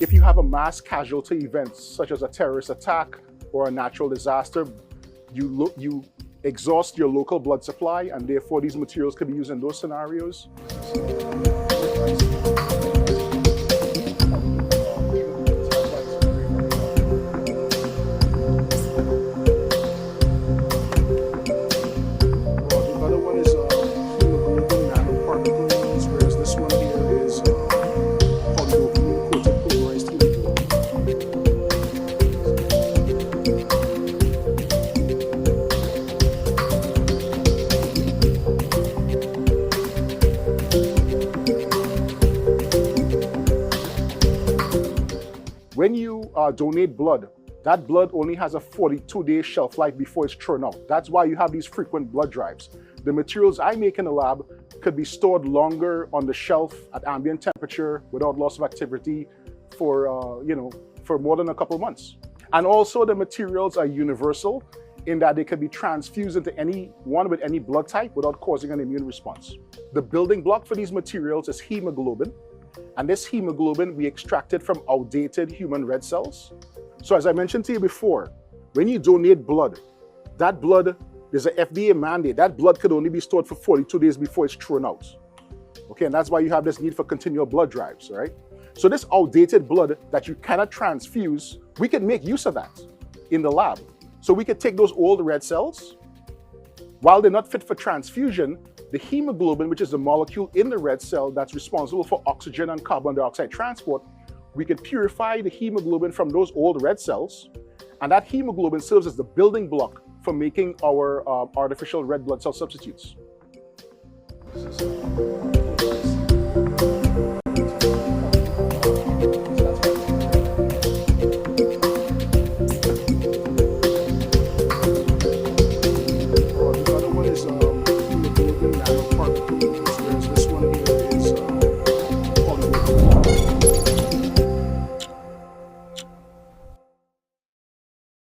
if you have a mass casualty event, such as a terrorist attack or a natural disaster, you exhaust your local blood supply, and therefore these materials can be used in those scenarios. When you donate blood, that blood only has a 42-day shelf life before it's thrown out. That's why you have these frequent blood drives. The materials I make in the lab could be stored longer on the shelf at ambient temperature without loss of activity for, for more than a couple months. And also the materials are universal in that they can be transfused into anyone with any blood type without causing an immune response. The building block for these materials is hemoglobin. And this hemoglobin we extracted from outdated human red cells. So as I mentioned to you before, when you donate blood, that blood, there's an FDA mandate, that blood could only be stored for 42 days before it's thrown out. Okay, and that's why you have this need for continual blood drives, right? So this outdated blood that you cannot transfuse, we can make use of that in the lab. So we could take those old red cells, while they're not fit for transfusion, the hemoglobin, which is the molecule in the red cell that's responsible for oxygen and carbon dioxide transport, we can purify the hemoglobin from those old red cells, and that hemoglobin serves as the building block for making our artificial red blood cell substitutes.